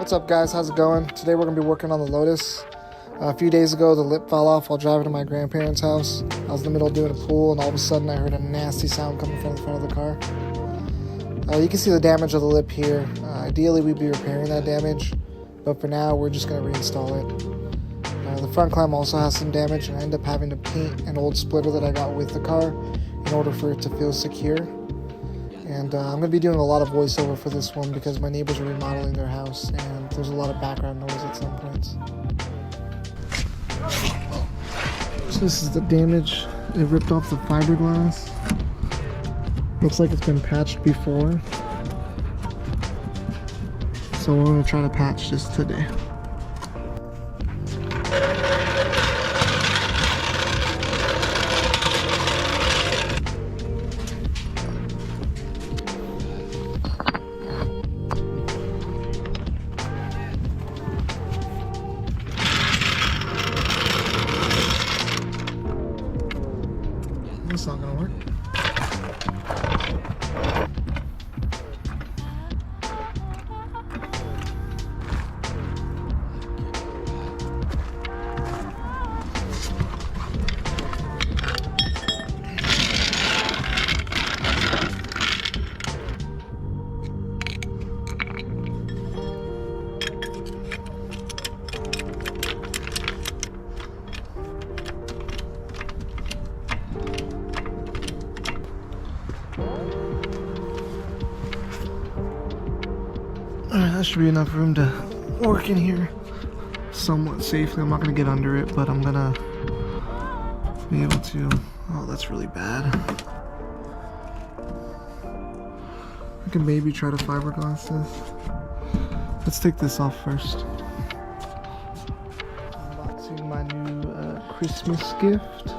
What's up guys, how's it going? Today we're going to be working on the Lotus. A few days ago the lip fell off while driving to my grandparents' house. I was in the middle of doing a pool and all of a sudden I heard a nasty sound coming from the front of the car. You can see the damage of the lip here. Ideally we'd be repairing that damage, but for now we're just going to reinstall it. The front clamp also has some damage and I ended up having to paint an old splitter that I got with the car in order for it to feel secure. And I'm going to be doing a lot of voiceover for this one because my neighbors are remodeling their house and there's a lot of background noise at some points. So this is the damage. It ripped off the fiberglass. Looks like it's been patched before. So we're going to try to patch this today. It's not gonna work. Alright, that should be enough room to work in here somewhat safely. I'm not going to get under it, but I'm going to be able to... Oh, that's really bad. I can maybe try to fiberglass this. Let's take this off first. Unboxing my new Christmas gift.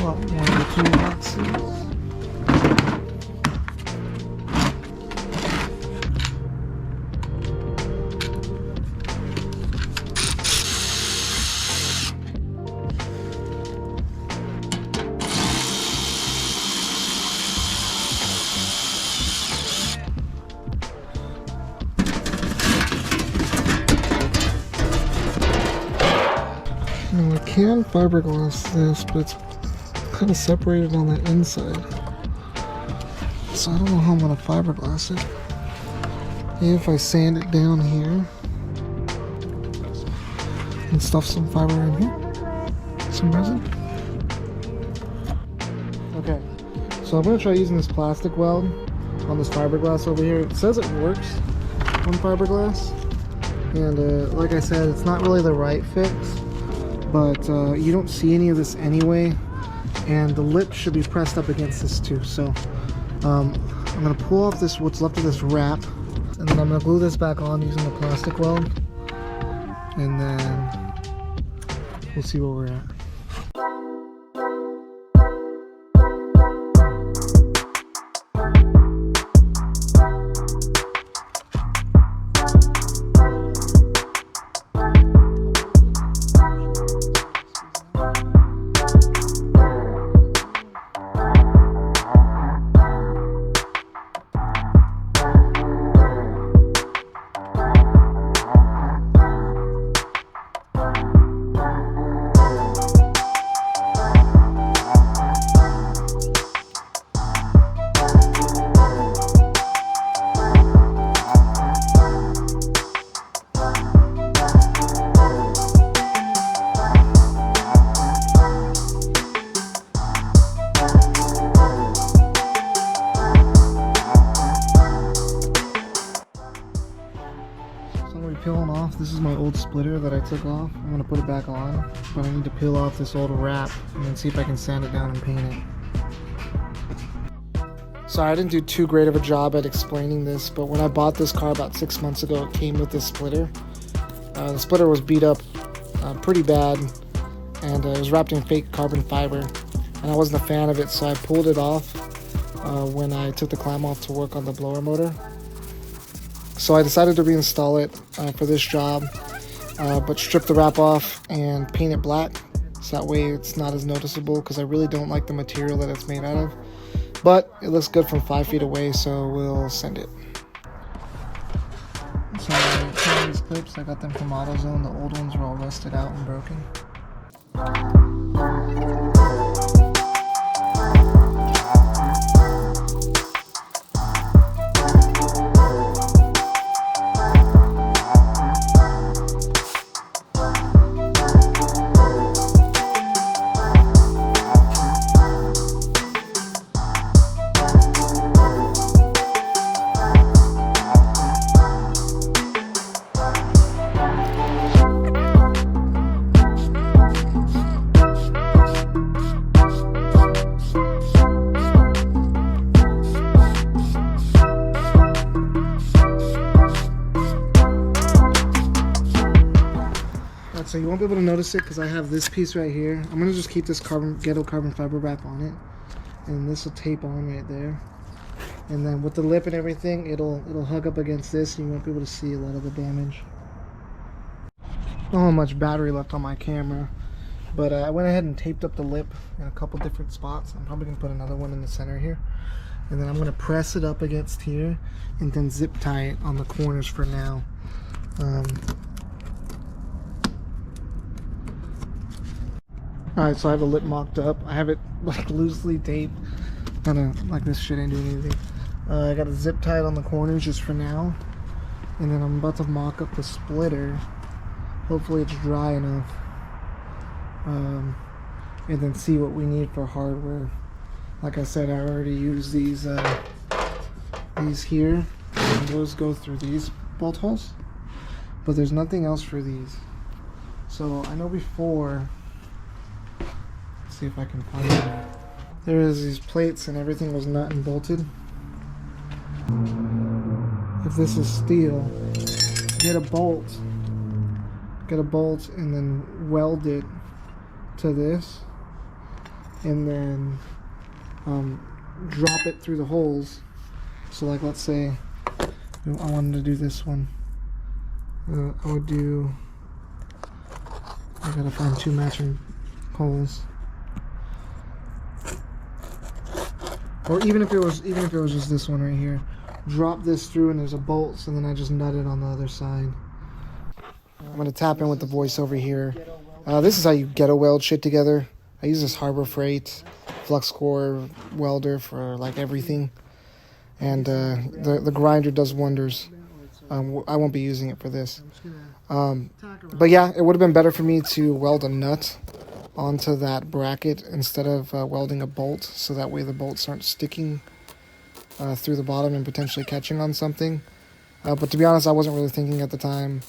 Well, one of the two boxes. Now I can fiberglass this, but it's kind of separated on the inside, so I don't know how I'm going to fiberglass it. Maybe if I sand it down here and stuff some fiber in here, some resin. Okay, so I'm going to try using this plastic weld on this fiberglass over here. It says it works on fiberglass, and like I said, it's not really the right fix, but you don't see any of this anyway. And the lip should be pressed up against this too. So I'm going to pull off this, what's left of this wrap, and then I'm going to glue this back on using the plastic weld, and then we'll see where we're at. Peeling off. This is my old splitter that I took off. I'm going to put it back on, but I need to peel off this old wrap and then see if I can sand it down and paint it. Sorry, I didn't do too great of a job at explaining this, but when I bought this car about 6 months ago, it came with this splitter. The splitter was beat up pretty bad, and it was wrapped in fake carbon fiber, and I wasn't a fan of it, so I pulled it off when I took the clamp off to work on the blower motor. So I decided to reinstall it for this job, but strip the wrap off and paint it black. so that way it's not as noticeable, because I really don't like the material that it's made out of. But it looks good from 5 feet away, so we'll send it. So these clips, I got them from AutoZone. The old ones were all rusted out and broken. So you won't be able to notice it because I have this piece right here. I'm gonna just keep this ghetto carbon fiber wrap on it, and this will tape on right there. And then with the lip and everything, it'll hug up against this, and you won't be able to see a lot of the damage. I don't have much battery left on my camera, but I went ahead and taped up the lip in a couple different spots. I'm probably gonna put another one in the center here, and then I'm gonna press it up against here, and then zip tie it on the corners for now. Alright, so I have the lip mocked up. I have it like loosely taped. Kinda like this shit ain't doing anything. I got a zip tied on the corners just for now. And then I'm about to mock up the splitter. Hopefully it's dry enough. And then see what we need for hardware. Like I said, I already used these here. And those go through these bolt holes. But there's nothing else for these. So I know before... see if I can find it. There is these plates and everything was nut and bolted. If this is steel, get a bolt and then weld it to this, and then drop it through the holes. So like, let's say I wanted to do this one, I would do, I gotta find 2 matching holes. Or even if it was just this one right here, drop this through and there's a bolt, so then I just nut it on the other side. I'm gonna tap in with the voiceover here. This is how you ghetto weld shit together. I use this Harbor Freight flux core welder for like everything, and the grinder does wonders. I won't be using it for this, but yeah, it would have been better for me to weld a nut onto that bracket instead of welding a bolt, so that way the bolts aren't sticking through the bottom and potentially catching on something. But to be honest, I wasn't really thinking at the time,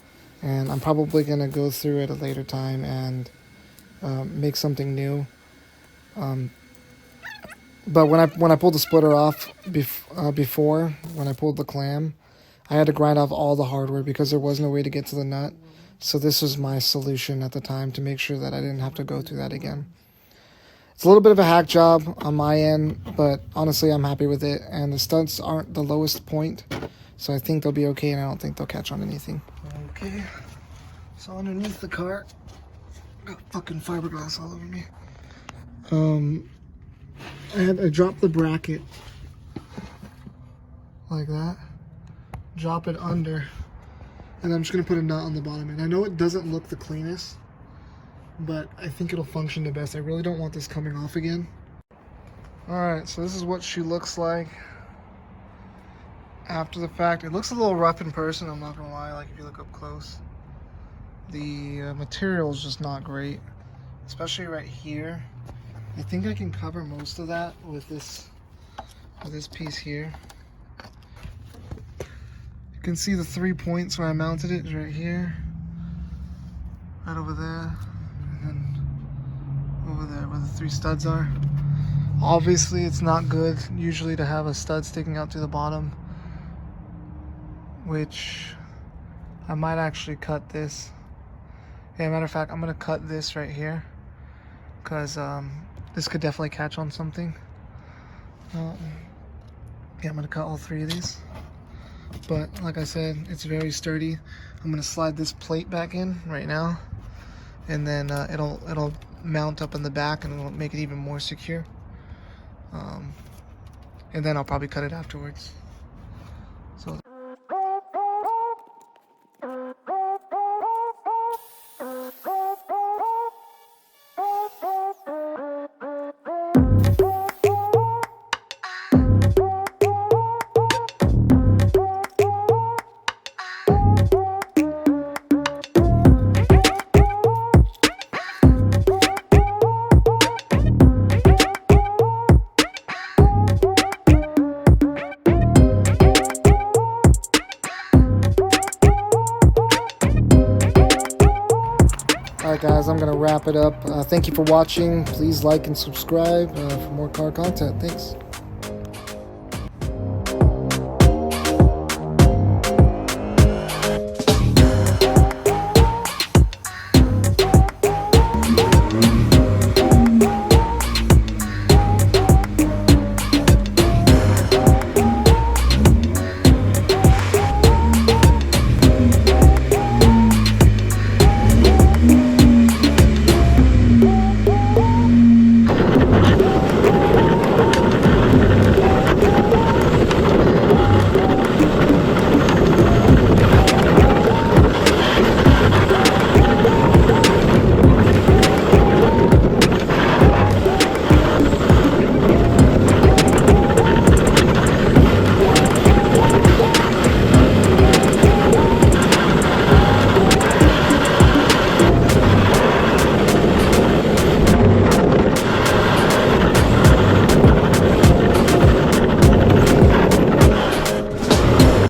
and I'm probably going to go through at a later time and make something new. But when I pulled the splitter off before, when I pulled the clam, I had to grind off all the hardware because there was no way to get to the nut. So this was my solution at the time to make sure that I didn't have to go through that again. It's a little bit of a hack job on my end, but honestly I'm happy with it, and the studs aren't the lowest point, so I think they'll be okay, and I don't think they'll catch on anything. Okay, so underneath the car, got fucking fiberglass all over me. I dropped the bracket like that, drop it under, and I'm just going to put a nut on the bottom. And I know it doesn't look the cleanest, but I think it'll function the best. I really don't want this coming off again. Alright, so this is what she looks like after the fact. It looks a little rough in person, I'm not going to lie, like if you look up close. The material is just not great, especially right here. I think I can cover most of that with this piece here. You can see the 3 points where I mounted it right here, right over there, and then over there where the 3 studs are. Obviously it's not good usually to have a stud sticking out to the bottom, which I might actually cut this. Yeah, matter of fact, I'm gonna cut this right here because this could definitely catch on something. Yeah, I'm gonna cut all 3 of these. But like I said, it's very sturdy. I'm gonna slide this plate back in right now, and then it'll mount up in the back and it'll make it even more secure. And then I'll probably cut it afterwards. So. Alright guys, I'm going to wrap it up. Thank you for watching. Please like and subscribe for more car content. Thanks.